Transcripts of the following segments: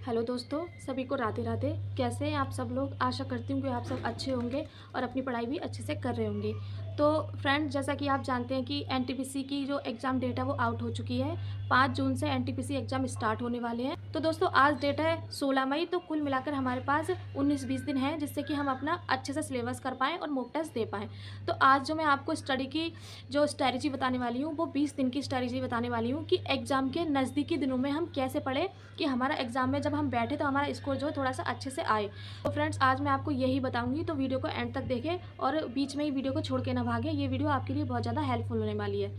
Hello दोस्तों, सभी को राधे राधे। कैसे हैं आप सब लोग? आशा करती हूँ कि आप सब अच्छे होंगे और अपनी पढ़ाई भी अच्छे से कर रहे होंगे। तो फ्रेंड्स, जैसा कि आप जानते हैं कि एनटीपीसी की जो एग्ज़ाम डेट है वो आउट हो चुकी है। 5 जून से एनटीपीसी एग्ज़ाम स्टार्ट होने वाले हैं। तो दोस्तों, आज डेट है 16 मई। तो कुल मिलाकर हमारे पास 19-20 दिन हैं जिससे कि हम अपना अच्छे से सिलेबस कर पाएँ और मॉक टेस्ट दे पाएँ। तो आज जो मैं आपको स्टडी की जो स्ट्रैटेजी बताने वाली हूँ वो 20 दिन की स्ट्रैटेजी बताने वाली हूँ कि एग्ज़ाम के नज़दीकी दिनों में हम कैसे पढ़ें कि हमारा एग्ज़ाम में जब हम बैठे तो हमारा स्कोर जो है थोड़ा सा अच्छे से आए। तो फ्रेंड्स, आज मैं आपको यही बताऊंगी, तो वीडियो को एंड तक देखें और बीच में ही वीडियो को छोड़ के ना भागें। ये वीडियो आपके लिए बहुत ज़्यादा हेल्पफुल होने वाली है।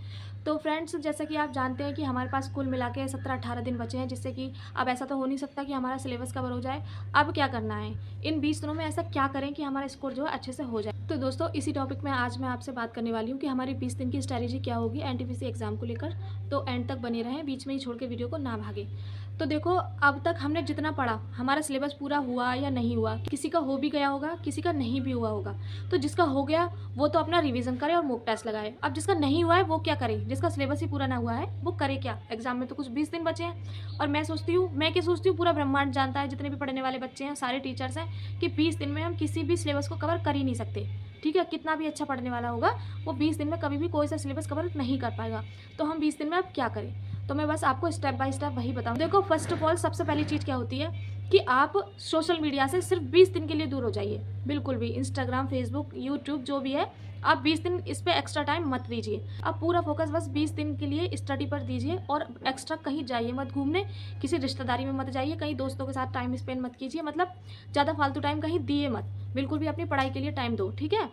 तो फ्रेंड्स, जैसा कि आप जानते हैं कि हमारे पास कुल मिला के 17-18 दिन बचे हैं, जिससे कि अब ऐसा तो हो नहीं सकता कि हमारा सिलेबस कवर हो जाए। अब क्या करना है, इन 20 दिनों में ऐसा क्या करें कि हमारा स्कोर जो है अच्छे से हो जाए। तो दोस्तों, इसी टॉपिक में आज मैं आपसे बात करने वाली हूँ कि हमारी 20 दिन की स्ट्रैटेजी क्या होगी एनटीपीसी एग्ज़ाम को लेकर। तो एंड तक बने रहें, बीच में ही छोड़ के वीडियो को ना भागें। तो देखो, अब तक हमने जितना पढ़ा, हमारा सिलेबस पूरा हुआ या नहीं हुआ, किसी का हो भी गया होगा, किसी का नहीं भी हुआ होगा। तो जिसका हो गया वो तो अपना रिवीजन करे और मॉक टेस्ट लगाए। अब जिसका नहीं हुआ है वो क्या करे? जिसका सिलेबस ही पूरा ना हुआ है वो करे क्या? एग्जाम में तो कुछ 20 दिन बचे हैं और मैं क्या सोचती हूँ, पूरा ब्रह्मांड जानता है, जितने भी पढ़ने वाले बच्चे हैं, सारे टीचर्स हैं, कि 20 दिन में हम किसी भी सिलेबस को कवर कर ही नहीं सकते। ठीक है, कितना भी अच्छा पढ़ने वाला होगा वो 20 दिन में कभी भी कोई सा सिलेबस कवर नहीं कर पाएगा। तो हम 20 दिन में अब क्या करें? तो मैं बस आपको स्टेप बाय स्टेप वही बताऊँ। देखो, फर्स्ट ऑफ ऑल सबसे पहली चीज़ क्या होती है कि आप सोशल मीडिया से सिर्फ 20 दिन के लिए दूर हो जाइए। बिल्कुल भी इंस्टाग्राम, फेसबुक, यूट्यूब जो भी है, आप 20 दिन इस पर एक्स्ट्रा टाइम मत दीजिए। आप पूरा फोकस बस 20 दिन के लिए स्टडी पर दीजिए और एक्स्ट्रा कहीं जाइए मत घूमने, किसी रिश्तेदारी में मत जाइए, कहीं दोस्तों के साथ टाइम स्पेंड मत कीजिए, मतलब ज़्यादा फालतू टाइम कहीं दिए मत। बिल्कुल भी अपनी पढ़ाई के लिए टाइम दो, ठीक है?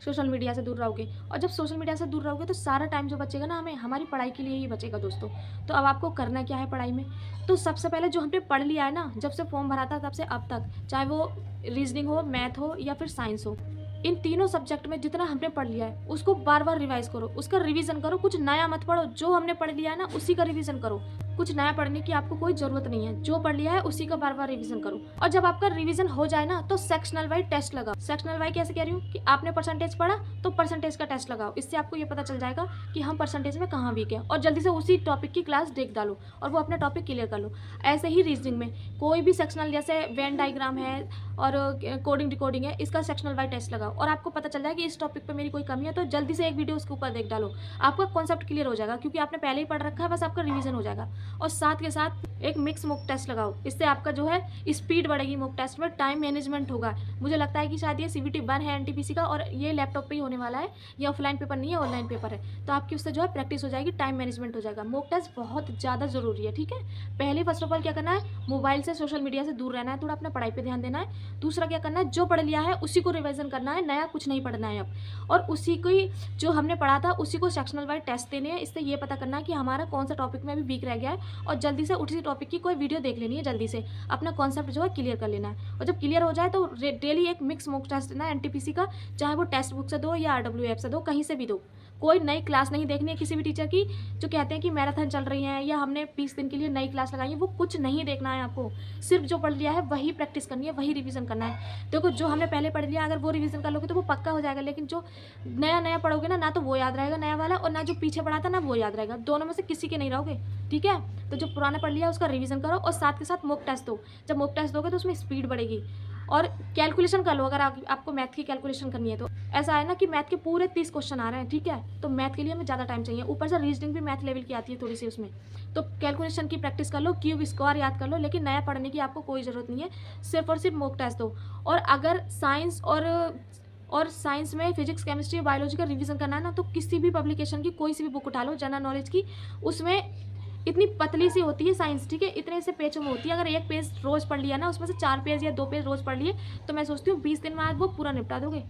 सोशल मीडिया से दूर रहोगे, और जब सोशल मीडिया से दूर रहोगे तो सारा टाइम जो बचेगा ना, हमें हमारी पढ़ाई के लिए ही बचेगा दोस्तों। तो अब आपको करना क्या है पढ़ाई में? तो सबसे पहले जो हमने पढ़ लिया है ना, जब से फॉर्म भरा था तब से अब तक, चाहे वो रीजनिंग हो, मैथ हो या फिर साइंस हो, इन तीनों सब्जेक्ट में जितना हमने पढ़ लिया है उसको बार बार रिवाइज करो, उसका रिवीजन करो। कुछ नया मत पढ़ो, जो हमने पढ़ लिया है ना उसी का रिवीजन करो। कुछ नया पढ़ने की आपको कोई ज़रूरत नहीं है, जो पढ़ लिया है उसी का बार बार रिवीजन करो। और जब आपका रिवीजन हो जाए ना तो सेक्शनल वाइज टेस्ट लगाओ। सेक्शनल वाइज कैसे कह रही हूँ कि आपने परसेंटेज पढ़ा तो परसेंटेज का टेस्ट लगाओ। इससे आपको ये पता चल जाएगा कि हम परसेंटेज में कहाँ वीक है, और जल्दी से उसी टॉपिक की क्लास देख डालो और वो अपना टॉपिक क्लियर कर लो। ऐसे ही रीजनिंग में कोई भी सेक्शनल, जैसे वेन डायग्राम है और कोडिंग डिकोडिंग है, इसका सेक्शनल वाइज टेस्ट लगाओ और आपको पता चल जाए कि इस टॉपिक पे मेरी कोई कमी है, तो जल्दी से एक वीडियो उसके ऊपर देख डालो। आपका कॉन्सेप्ट क्लियर हो जाएगा क्योंकि आपने पहले ही पढ़ रखा है, बस आपका रिवीजन हो जाएगा। और साथ के साथ एक मिक्स मॉक टेस्ट लगाओ, इससे आपका जो है स्पीड बढ़ेगी, मॉक टेस्ट में टाइम मैनेजमेंट होगा। मुझे लगता है कि शायद ये CBT 1 है एनटीपीसी का, और ये लैपटॉप पे ही होने वाला है, ये ऑफलाइन पेपर नहीं है, ऑनलाइन पेपर है। तो आपकी उससे जो है प्रैक्टिस हो जाएगी, टाइम मैनेजमेंट हो जाएगा। मॉक टेस्ट बहुत ज़्यादा ज़रूरी है, ठीक है? पहले फर्स्ट ऑफ ऑल क्या करना है, मोबाइल से, सोशल मीडिया से दूर रहना है, थोड़ा अपना पढ़ाई पर ध्यान देना है। दूसरा क्या करना है, जो पढ़ लिया है उसी को रिविजन करना है, नया कुछ नहीं पढ़ना है अब, और उसी को जो हमने पढ़ा था उसी को सेक्शनल वाइज टेस्ट देने हैं। इससे ये पता करना है कि हमारा कौन सा टॉपिक में अभी वीक रह गया है, और जल्दी से उसी टॉपिक की कोई वीडियो देख लेनी है, जल्दी से अपना कॉन्सेप्ट जो है क्लियर कर लेना है। और जब क्लियर हो जाए तो डेली एक मिक्स मॉक टेस्ट देना है एनटीपीसी का, चाहे वो टेक्स्ट बुक से दो या RW ऐप से दो, कहीं से भी दो। कोई नई क्लास नहीं देखनी है किसी भी टीचर की, जो कहते हैं कि मैराथन चल रही है या हमने 20 दिन के लिए नई क्लास लगाई है, वो कुछ नहीं देखना है आपको। सिर्फ जो पढ़ लिया है वही प्रैक्टिस करनी है, वही रिवीजन करना है। देखो, जो हमने पहले पढ़ लिया अगर वो रिवीजन कर लोगे तो वो पक्का हो जाएगा, लेकिन जो नया नया पढ़ोगे ना तो वो याद रहेगा नया वाला, और ना जो पीछे पढ़ा था ना वो याद रहेगा। दोनों में से किसी के नहीं रहोगे, ठीक है? तो जो पुराना पढ़ लिया उसका रिवीजन करो और साथ के साथ मॉक टेस्ट दो। जब मॉक टेस्ट दोगे तो उसमें स्पीड बढ़ेगी। और कैलकुलेशन कर लो, अगर आपको मैथ की कैलकुलेशन करनी है तो। ऐसा है ना कि मैथ के पूरे 30 क्वेश्चन आ रहे हैं, ठीक है? तो मैथ के लिए हमें ज़्यादा टाइम चाहिए, ऊपर से रीजनिंग भी मैथ लेवल की आती है थोड़ी सी उसमें। तो कैलकुलेशन की प्रैक्टिस कर लो, क्यूब स्क्वायर याद कर लो, लेकिन नया पढ़ने की आपको कोई ज़रूरत नहीं है, सिर्फ और सिर्फ मॉक टेस्ट दो। और अगर साइंस और साइंस में फिजिक्स, केमिस्ट्री, बायोलॉजी का रिवीजन करना है ना, तो किसी भी पब्लिकेशन की कोई सी भी बुक उठा लो जनरल नॉलेज की, उसमें इतनी पतली सी होती है साइंस, ठीक है? इतने से पेजों में होती है। अगर एक पेज रोज़ पढ़ लिया ना, उसमें से 4 पेज या 2 पेज रोज़ पढ़ लिए, तो मैं सोचती हूँ 20 दिन में आज वो पूरा निपटा दोगे।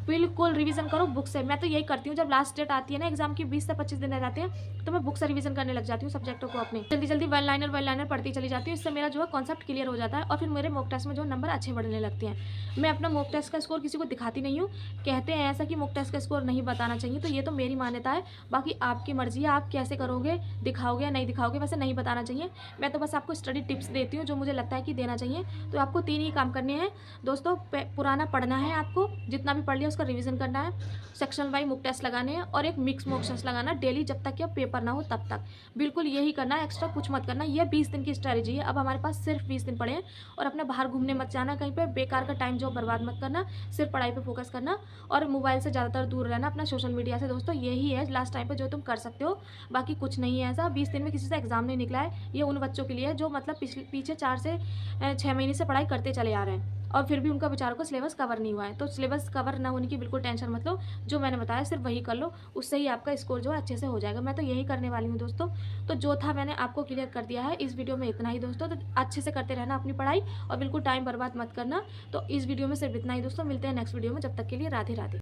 बिल्कुल रिवीजन करो बुक से। मैं तो यही करती हूँ, जब लास्ट डेट आती है ना एग्जाम की, 20 से 25 दिन रह जाते हैं, तो मैं बुक से रिवीजन करने लग जाती हूँ सब्जेक्टों को अपने। जल्दी जल्दी वन लाइनर पढ़ती चली जाती हूँ। इससे मेरा जो है कॉन्सेप्ट क्लियर हो जाता है, और फिर मेरे मॉक टेस्ट में जो नंबर अच्छे बढ़ने लगते हैं। मैं अपना मॉक टेस्ट का स्कोर किसी को दिखाती नहीं हूँ। कहते हैं ऐसा कि मॉक टेस्ट का स्कोर नहीं बताना चाहिए, तो ये तो मेरी मान्यता है, बाकी आपकी मर्जी है, आप कैसे करोगे, दिखाओगे या नहीं दिखाओगे। वैसे नहीं बताना चाहिए, मैं तो बस आपको स्टडी टिप्स देती हूँ जो मुझे लगता है कि देना चाहिए। तो आपको 3 ही काम करने हैं दोस्तों। पुराना पढ़ना है आपको, जितना भी पढ़ लिया उसका रिवीजन करना है, सेक्शन वाइज मुक टेस्ट लगाने हैं और एक मिक्स मॉक टेस्ट लगाना डेली जब तक कि अब पेपर ना हो तब तक। बिल्कुल यही करना है, एक्स्ट्रा कुछ मत करना। ये 20 दिन की स्ट्रैटेजी है। अब हमारे पास सिर्फ 20 दिन पड़े हैं और अपने बाहर घूमने मत जाना कहीं पे, बेकार का टाइम जो बर्बाद मत करना, सिर्फ पढ़ाई पे फोकस करना और मोबाइल से ज़्यादातर दूर रहना, अपना सोशल मीडिया से। दोस्तों यही है लास्ट टाइम पे जो तुम कर सकते हो, बाकी कुछ नहीं है ऐसा। 20 दिन में किसी से एग्जाम नहीं निकला है। ये उन बच्चों के लिए है जो मतलब पीछे 4 से 6 महीने से पढ़ाई करते चले आ रहे हैं और फिर भी उनका बेचारों को सिलेबस कवर नहीं हुआ है। तो सिलेबस कवर ना होने की बिल्कुल टेंशन मत लो, जो मैंने बताया सिर्फ वही कर लो, उससे ही आपका स्कोर जो है अच्छे से हो जाएगा। मैं तो यही करने वाली हूँ दोस्तों। तो जो था मैंने आपको क्लियर कर दिया है इस वीडियो में, इतना ही दोस्तों। तो अच्छे से करते रहना अपनी पढ़ाई और बिल्कुल टाइम बर्बाद मत करना। तो इस वीडियो में सिर्फ इतना ही दोस्तों, मिलते हैं नेक्स्ट वीडियो में, जब तक के लिए राधे राधे।